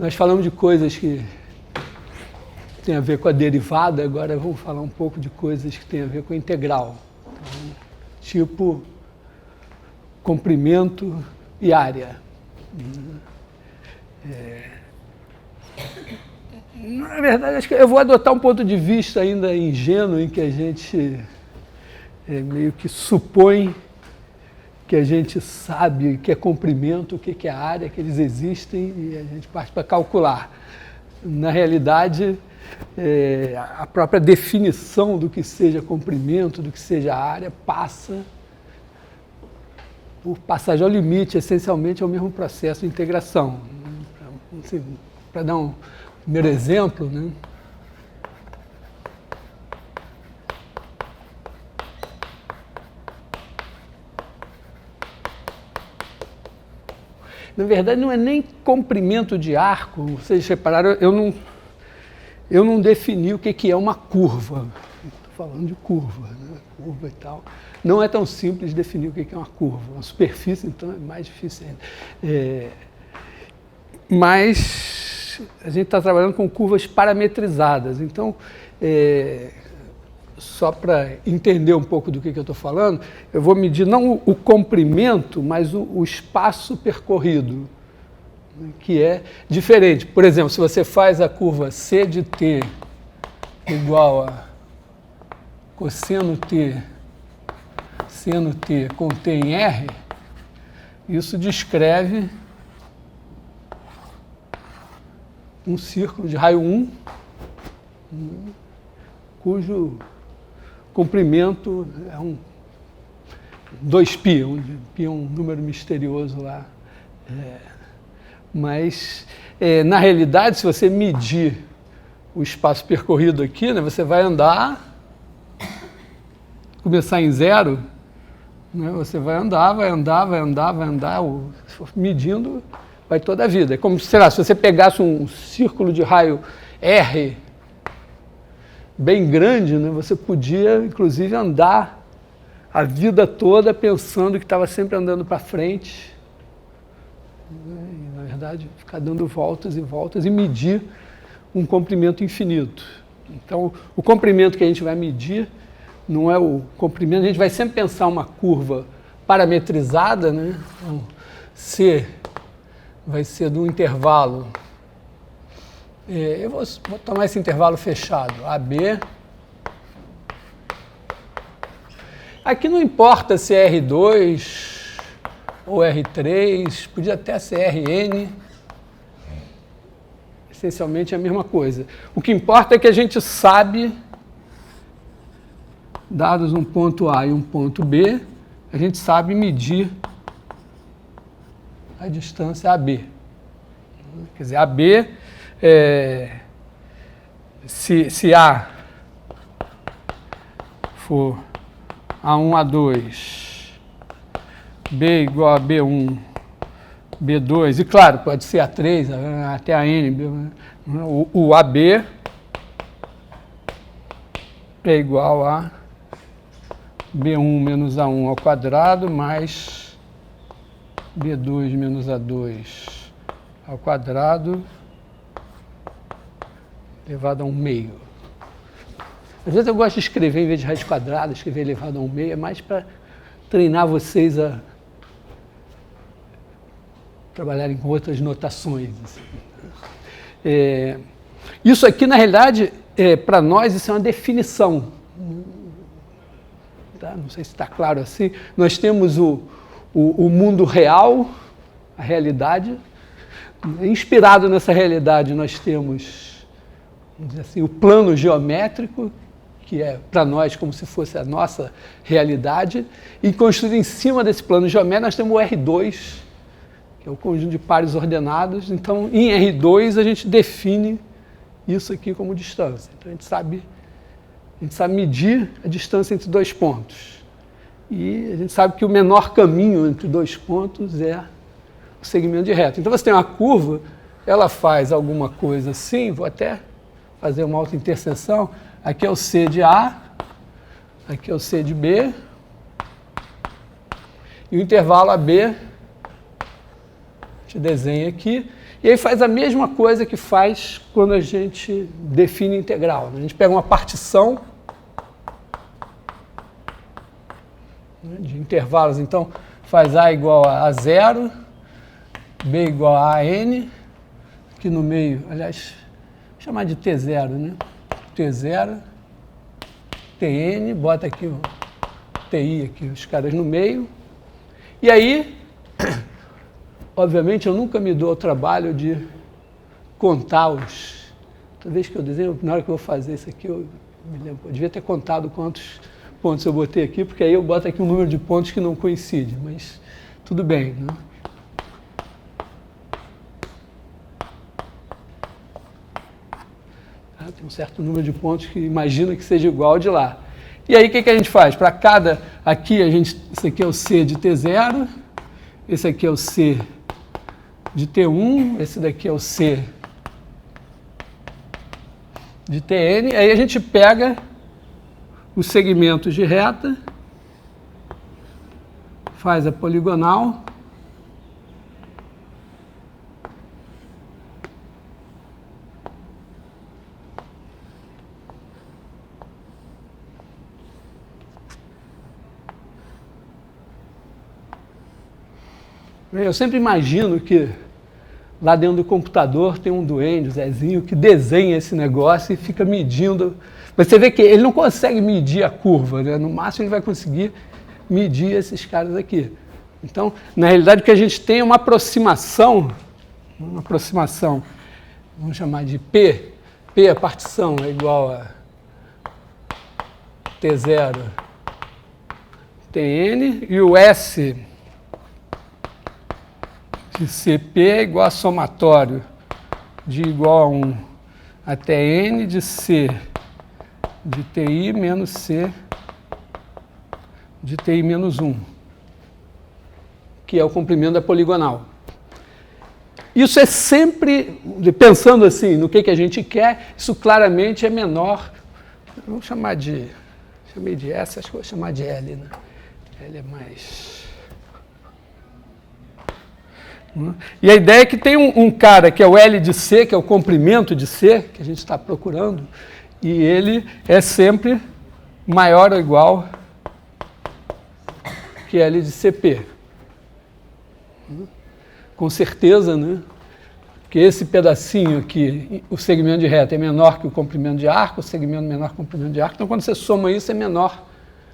Nós falamos de coisas que têm a ver com a derivada, agora vamos falar um pouco de coisas que têm a ver com a integral. Então, tipo comprimento e área. Na verdade, acho que eu vou adotar um ponto de vista ainda ingênuo, em que a gente meio que supõe que a gente sabe o que é comprimento, o que é área, que eles existem e a gente parte para calcular. Na realidade, a própria definição do que seja comprimento, do que seja área, passa por passagem ao limite, essencialmente é o mesmo processo de integração. Para dar um primeiro exemplo, né? Na verdade, não é nem comprimento de arco. Vocês repararam, eu não defini o que é uma curva. Estou falando de curva, né? Curva e tal. Não é tão simples definir o que é uma curva. Uma superfície, então, é mais difícil ainda. Mas a gente está trabalhando com curvas parametrizadas. Então, só para entender um pouco do que eu estou falando, eu vou medir não o comprimento, mas o espaço percorrido, que é diferente. Por exemplo, se você faz a curva C de t igual a cosseno t, seno t com t em R, isso descreve um círculo de raio 1, cujo comprimento é 2π, onde π é um número misterioso lá. Mas, na realidade, se você medir o espaço percorrido aqui, né, você vai andar, começar em zero, né, você vai andar, se for medindo, vai toda a vida. É como, sei lá, se você pegasse um círculo de raio R, bem grande, né, você podia, inclusive, andar a vida toda pensando que estava sempre andando para frente. E, na verdade, ficar dando voltas e voltas e medir um comprimento infinito. Então, o comprimento que a gente vai medir não é o comprimento, a gente vai sempre pensar uma curva parametrizada, né? Então, C vai ser de um intervalo. Eu vou tomar esse intervalo fechado, AB. Aqui não importa se é R2 ou R3, podia até ser Rn. Essencialmente é a mesma coisa. O que importa é que a gente sabe, dados um ponto A e um ponto B, a gente sabe medir a distância AB. Quer dizer, AB, se A for A1, A2, B igual a B1, B2, e claro, pode ser A3, até a N, o AB é igual a B1 menos A1 ao quadrado, mais B2 menos A2 ao quadrado, elevado a 1/2. Às vezes eu gosto de escrever, em vez de raiz quadrada, escrever elevado a 1/2, é mais para treinar vocês a trabalharem com outras notações. Assim. Isso aqui, na realidade, para nós, isso é uma definição. Tá? Não sei se está claro assim. Nós temos o mundo real, a realidade. Inspirado nessa realidade, nós temos, vamos dizer assim, o plano geométrico, que é para nós como se fosse a nossa realidade. E construído em cima desse plano geométrico, nós temos o R2, que é o conjunto de pares ordenados. Então, em R2, a gente define isso aqui como distância. Então, a gente sabe medir a distância entre dois pontos. E a gente sabe que o menor caminho entre dois pontos é o segmento de reta. Então, você tem uma curva, ela faz alguma coisa assim, vou até fazer uma autointerseção. Aqui é o C de A, aqui é o C de B, e o intervalo AB, a gente desenha aqui, E aí faz a mesma coisa que faz quando a gente define integral. A gente pega uma partição de intervalos, então faz A igual a 0, B igual a n, aqui no meio, aliás, vou chamar de T0, né? T0, Tn, bota aqui o Ti, aqui, os caras no meio. E aí, obviamente, eu nunca me dou o trabalho de contar os... Toda vez que eu desenho, na hora que eu vou fazer isso aqui, eu me lembro, eu devia ter contado quantos pontos eu botei aqui, porque aí eu boto aqui um número de pontos que não coincide, mas tudo bem, né? Tem um certo número de pontos que imagina que seja igual ao de lá. E aí o que a gente faz? Para cada, aqui esse aqui é o C de T0, esse aqui é o C de T1, esse daqui é o C de Tn, aí a gente pega os segmentos de reta, faz a poligonal, eu sempre imagino que lá dentro do computador tem um duende, o Zezinho, que desenha esse negócio e fica medindo. Mas você vê que ele não consegue medir a curva, né? No máximo ele vai conseguir medir esses caras aqui. Então, na realidade, o que a gente tem é uma aproximação, vamos chamar de P. P, a partição, é igual a T0, Tn, e o S de Cp é igual a somatório de igual a 1 até n de C de Ti menos C de Ti menos 1, que é o comprimento da poligonal. Isso é sempre, pensando assim, no que a gente quer, isso claramente é menor, vamos chamar de, chamei de S, acho que vou chamar de L, né? L é mais... E a ideia é que tem um cara que é o L de C, que é o comprimento de C, que a gente está procurando, e ele é sempre maior ou igual que L de CP. Com certeza, né? Que esse pedacinho aqui, o segmento de reta é menor que o comprimento de arco, o segmento menor que o comprimento de arco, então quando você soma isso é menor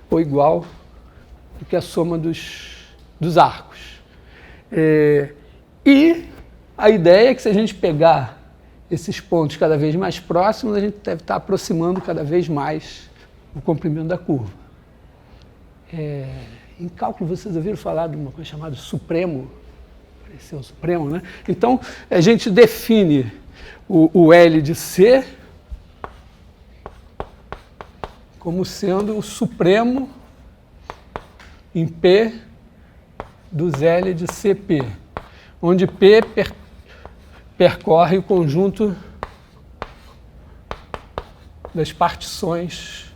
ou igual do que a soma dos arcos. E a ideia é que se a gente pegar esses pontos cada vez mais próximos, a gente deve estar aproximando cada vez mais o comprimento da curva. Em cálculo, vocês ouviram falar de uma coisa chamada supremo? Pareceu supremo, né? Então, a gente define o L de C como sendo o supremo em P dos L de CP, onde P percorre o conjunto das partições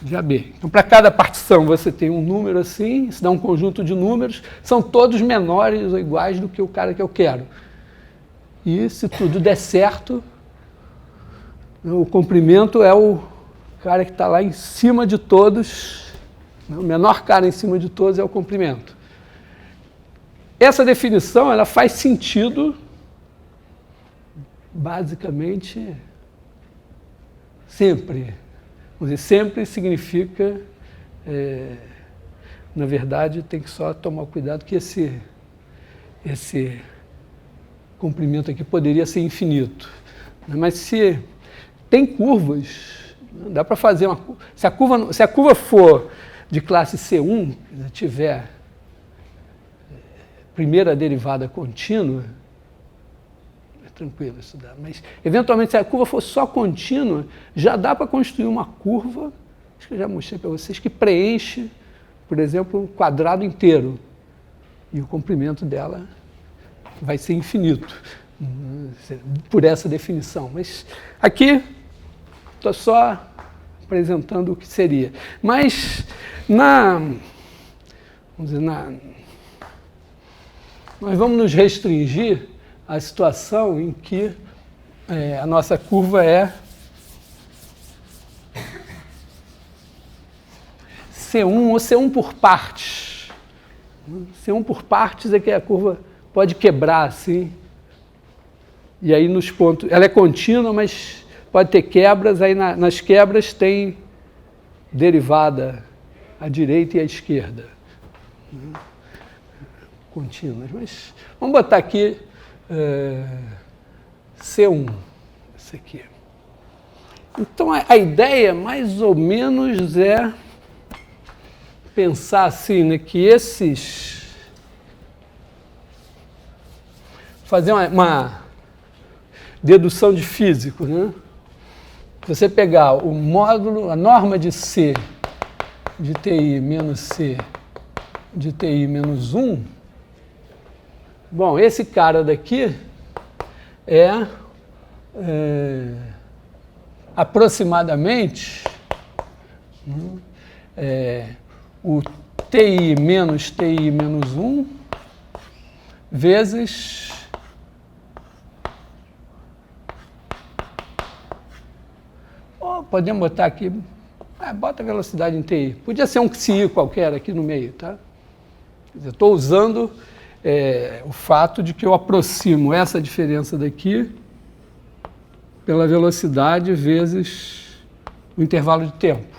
de AB. Então, para cada partição você tem um número assim, isso dá um conjunto de números, são todos menores ou iguais do que o cara que eu quero. E se tudo der certo, o comprimento é o cara que está lá em cima de todos, o menor cara em cima de todos é o comprimento. Essa definição ela faz sentido, basicamente, sempre. Vamos dizer, sempre significa, na verdade, tem que só tomar cuidado que esse comprimento aqui poderia ser infinito. Mas se tem curvas, dá para fazer uma curva. Se a curva for de classe C1, tiver primeira derivada contínua, é tranquilo isso dá. Mas, eventualmente, se a curva for só contínua, já dá para construir uma curva, acho que eu já mostrei para vocês, que preenche, por exemplo, um quadrado inteiro. E o comprimento dela vai ser infinito, por essa definição. Mas aqui estou só apresentando o que seria. Mas vamos dizer, nós vamos nos restringir à situação em que a nossa curva é C1 ou C1 por partes. C1 por partes é que a curva pode quebrar assim. E aí nos pontos, ela é contínua, mas pode ter quebras, aí nas quebras tem derivada à direita e à esquerda. Contínuas, mas vamos botar aqui C1, isso aqui. Então a ideia mais ou menos é pensar assim, né, que fazer uma dedução de físico, né? Você pegar o módulo, a norma de C de TI menos C de TI menos 1, bom, esse cara daqui aproximadamente o TI menos 1 vezes podemos botar aqui, bota a velocidade em TI. Podia ser um XI qualquer aqui no meio, tá? Estou usando o fato de que eu aproximo essa diferença daqui pela velocidade vezes o intervalo de tempo.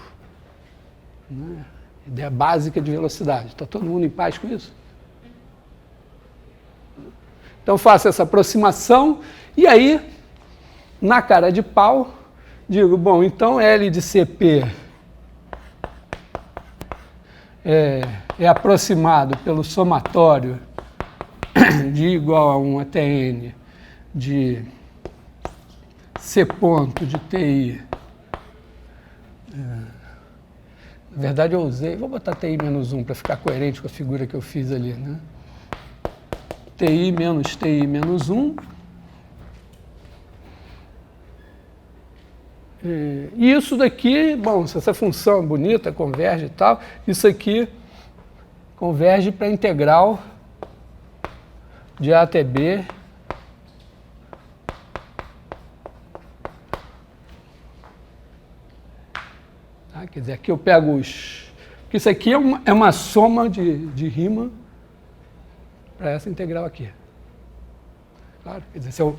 Né? Ideia básica de velocidade. Está todo mundo em paz com isso? Então faço essa aproximação e aí, na cara de pau, digo, bom, então L de CP é aproximado pelo somatório de igual a 1 até N de C ponto de TI. Na verdade eu usei, vou botar TI menos 1 para ficar coerente com a figura que eu fiz ali, né? TI menos 1. E isso daqui, bom, se essa função é bonita, converge e tal, isso aqui converge para a integral de A até B tá? Quer dizer, aqui eu pego porque isso aqui é uma soma de Riemann para essa integral aqui. Claro, quer dizer, se eu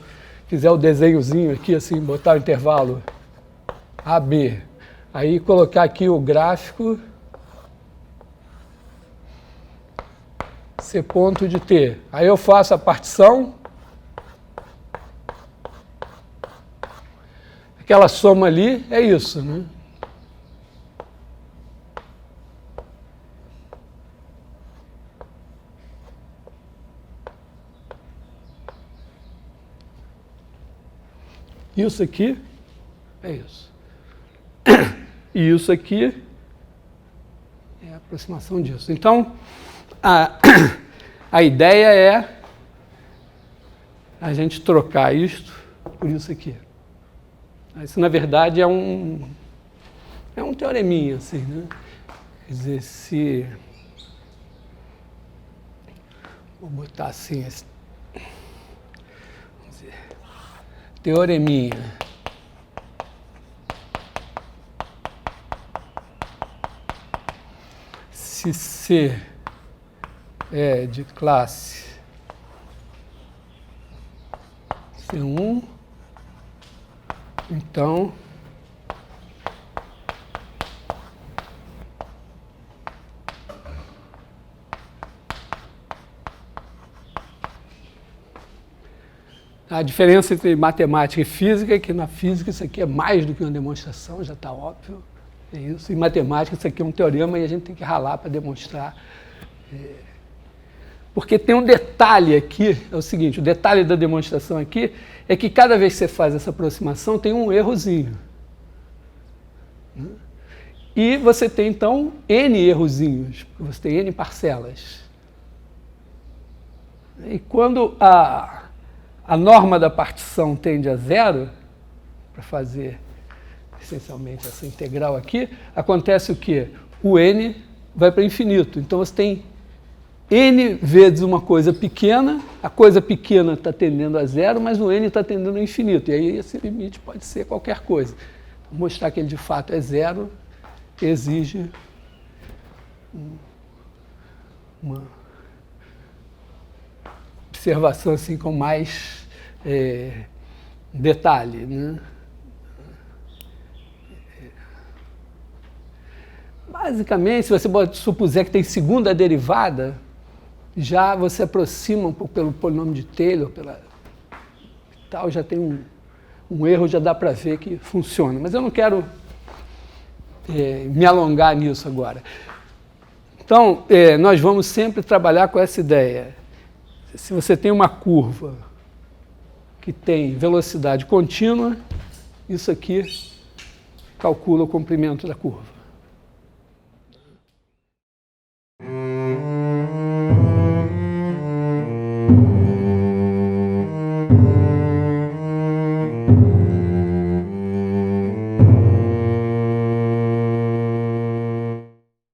fizer o desenhozinho aqui, assim, botar o intervalo AB, aí colocar aqui o gráfico C ponto de T. Aí eu faço a partição, aquela soma ali é isso, né? Isso aqui é isso. E isso aqui é a aproximação disso. Então, a ideia é a gente trocar isto por isso aqui. Isso, na verdade, é um teoreminha, assim, né? Quer dizer, se... Vou botar assim, vamos dizer, teoreminha. Se C é de classe C1, então a diferença entre matemática e física é que na física isso aqui é mais do que uma demonstração, já está óbvio. É isso. Em matemática, isso aqui é um teorema e a gente tem que ralar para demonstrar. Porque tem um detalhe aqui, é o seguinte, o detalhe da demonstração aqui é que cada vez que você faz essa aproximação tem um errozinho. E você tem, então, N errozinhos, porque você tem N parcelas. E quando a norma da partição tende a zero, para fazer essencialmente essa integral aqui, acontece o quê? O N vai para infinito. Então você tem n vezes uma coisa pequena, a coisa pequena está tendendo a zero, mas o n está tendendo ao infinito. E aí esse limite pode ser qualquer coisa. Mostrar que ele de fato é zero exige uma observação assim com mais detalhe, né? Basicamente, se você supuser que tem segunda derivada, já você aproxima um pouco pelo polinômio de Taylor, tal, já tem um erro, já dá para ver que funciona. Mas eu não quero me alongar nisso agora. Então, nós vamos sempre trabalhar com essa ideia. Se você tem uma curva que tem velocidade contínua, isso aqui calcula o comprimento da curva.